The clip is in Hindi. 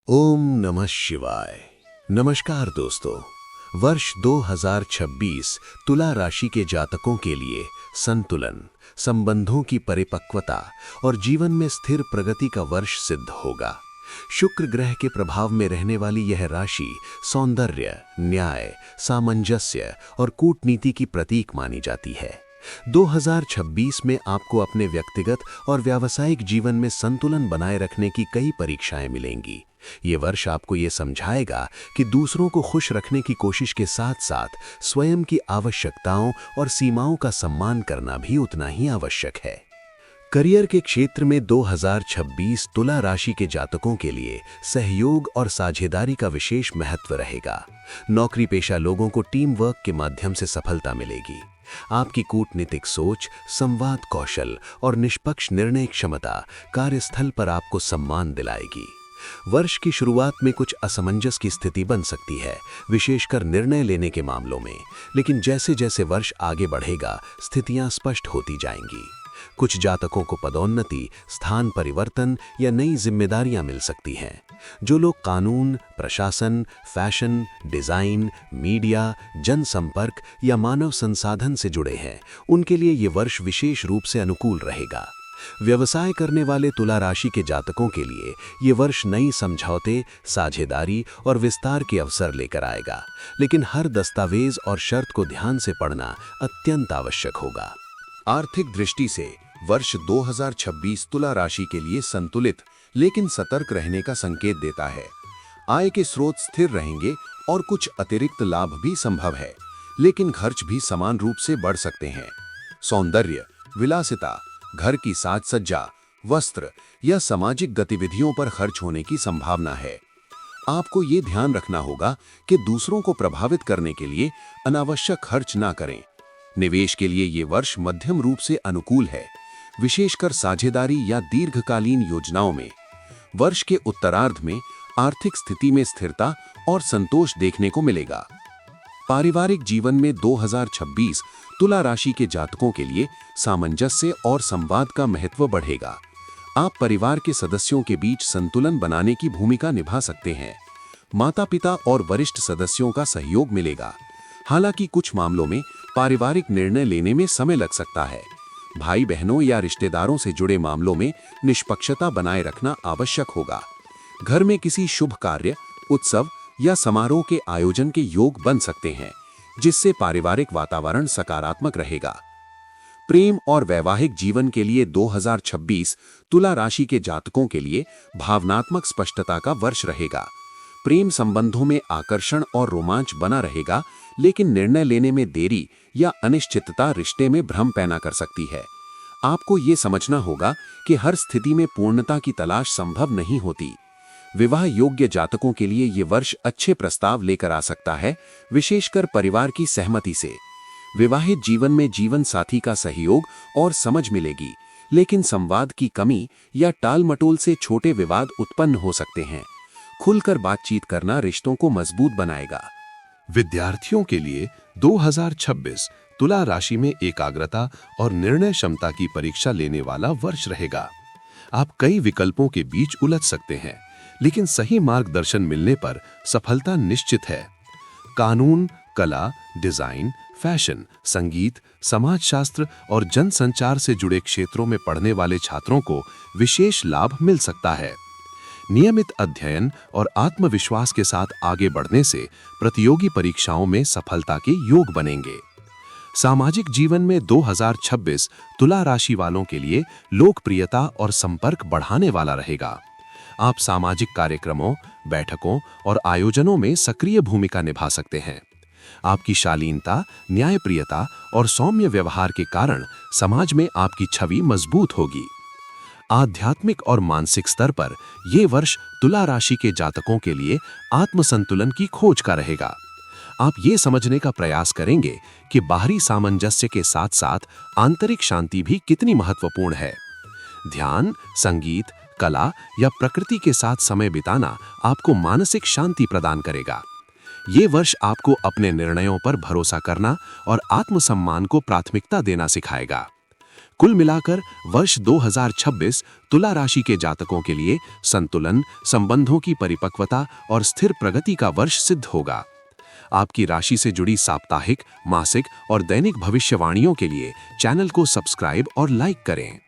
ओम नमः शिवाय। नमस्कार दोस्तों। वर्ष 2026 तुला राशि के जातकों के लिए संतुलन, संबंधों की परिपक्वता और जीवन में स्थिर प्रगति का वर्ष सिद्ध होगा। शुक्र ग्रह के प्रभाव में रहने वाली यह राशि सौंदर्य, न्याय, सामंजस्य और कूटनीति की प्रतीक मानी जाती है। 2026 में आपको अपने व्यक्तिगत और व्यावसायिक जीवन में संतुलन बनाए रखने की कई परीक्षाएं मिलेंगी। ये वर्ष आपको ये समझाएगा कि दूसरों को खुश रखने की कोशिश के साथ साथ स्वयं की आवश्यकताओं और सीमाओं का सम्मान करना भी उतना ही आवश्यक है। करियर के क्षेत्र में 2026 तुला राशि के जातकों के लिए सहयोग और साझेदारी का विशेष महत्व रहेगा। नौकरी पेशा लोगों को टीम वर्क के माध्यम से सफलता मिलेगी। आपकी कूटनीतिक सोच, संवाद कौशल और निष्पक्ष निर्णय क्षमता कार्यस्थल पर आपको सम्मान दिलाएगी। वर्ष की शुरुआत में कुछ असमंजस की स्थिति बन सकती है, विशेषकर निर्णय लेने के मामलों में, लेकिन जैसे जैसे वर्ष आगे बढ़ेगा स्थितियां स्पष्ट होती जाएंगी। कुछ जातकों को पदोन्नति, स्थान परिवर्तन या नई जिम्मेदारियां मिल सकती हैं। जो लोग कानून, प्रशासन, फैशन, डिजाइन, मीडिया, जनसंपर्क या मानव संसाधन से जुड़े हैं, उनके लिए ये वर्ष विशेष रूप से अनुकूल रहेगा। व्यवसाय करने वाले तुला राशि के जातकों के लिए ये वर्ष नई समझौते, साझेदारी और विस्तार के अवसर लेकर आएगा, लेकिन हर दस्तावेज और शर्त को ध्यान से पढ़ना अत्यंत आवश्यक होगा। आर्थिक दृष्टि से वर्ष 2026 तुला राशि के लिए संतुलित लेकिन सतर्क रहने का संकेत देता है। आय के स्रोत स्थिर रहेंगे और कुछ अतिरिक्त लाभ भी संभव है, लेकिन खर्च भी समान रूप से बढ़ सकते हैं। सौंदर्य, विलासिता, घर की साज सज्जा, वस्त्र या सामाजिक गतिविधियों पर खर्च होने की संभावना है। आपको ये ध्यान रखना होगा कि दूसरों को प्रभावित करने के लिए अनावश्यक खर्च ना करें। निवेश के लिए ये वर्ष मध्यम रूप से अनुकूल है, विशेषकर साझेदारी या दीर्घकालीन योजनाओं में। वर्ष के उत्तरार्ध में आर्थिक स्थिति में स्थिरता और संतोष देखने को मिलेगा। पारिवारिक जीवन में 2026 तुला राशि के जातकों के लिए सामंजस्य और संवाद का महत्व बढ़ेगा। आप परिवार के सदस्यों के बीच संतुलन बनाने की भूमिका निभा सकते हैं। माता-पिता और वरिष्ठ सदस्यों का सहयोग मिलेगा। हालांकि कुछ मामलों में पारिवारिक निर्णय लेने में समय लग सकता है। भाई बहनों या रिश्तेदारों से जुड़े मामलों में निष्पक्षता बनाए रखना आवश्यक होगा। घर में किसी शुभ कार्य, उत्सव या समारोह के आयोजन के योग बन सकते हैं, जिससे पारिवारिक वातावरण सकारात्मक रहेगा। प्रेम और वैवाहिक जीवन के लिए 2026 तुला राशि के जातकों के लिए भावनात्मक स्पष्टता का वर्ष रहेगा। प्रेम संबंधों में आकर्षण और रोमांच बना रहेगा, लेकिन निर्णय लेने में देरी या अनिश्चितता रिश्ते में भ्रम पैदा कर सकती है। आपको ये समझना होगा कि हर स्थिति में पूर्णता की तलाश संभव नहीं होती। विवाह योग्य जातकों के लिए ये वर्ष अच्छे प्रस्ताव लेकर आ सकता है, विशेषकर परिवार की सहमति से। विवाहित जीवन में जीवन साथी का सहयोग और समझ मिलेगी, लेकिन संवाद की कमी या टालमटोल से छोटे विवाद उत्पन्न हो सकते हैं। खुलकर बातचीत करना रिश्तों को मजबूत बनाएगा। विद्यार्थियों के लिए 2026 तुला राशि में एकाग्रता और निर्णय क्षमता की परीक्षा लेने वाला वर्ष रहेगा। आप कई विकल्पों के बीच उलझ सकते हैं, लेकिन सही मार्गदर्शन मिलने पर सफलता निश्चित है। कानून, कला, डिजाइन, फैशन, संगीत, समाजशास्त्र और जनसंचार से जुड़े क्षेत्रों में पढ़ने वाले छात्रों को विशेष लाभ मिल सकता है। नियमित अध्ययन और आत्मविश्वास के साथ आगे बढ़ने से प्रतियोगी परीक्षाओं में सफलता के योग बनेंगे। सामाजिक जीवन में 2026 तुला राशि वालों के लिए लोकप्रियता और संपर्क बढ़ाने वाला रहेगा। आप सामाजिक कार्यक्रमों, बैठकों और आयोजनों में सक्रिय भूमिका निभा सकते हैं। आपकी शालीनता, न्यायप्रियता और सौम्य व्यवहार के कारण समाज में आपकी छवि मजबूत होगी। आध्यात्मिक और मानसिक स्तर पर यह वर्ष तुला राशि के जातकों के लिए आत्मसंतुलन की खोज का रहेगा। आप ये समझने का प्रयास करेंगे कि बाहरी सामंजस्य के साथ साथ आंतरिक शांति भी कितनी महत्वपूर्ण है। ध्यान, संगीत, कला या प्रकृति के साथ समय बिताना आपको मानसिक शांति प्रदान करेगा। ये वर्ष आपको अपने निर्णयों पर भरोसा करना और आत्मसम्मान को प्राथमिकता देना सिखाएगा। कुल मिलाकर वर्ष 2026 तुला राशि के जातकों के लिए संतुलन, संबंधों की परिपक्वता और स्थिर प्रगति का वर्ष सिद्ध होगा। आपकी राशि से जुड़ी साप्ताहिक, मासिक और दैनिक भविष्यवाणियों के लिए चैनल को सब्सक्राइब और लाइक करें।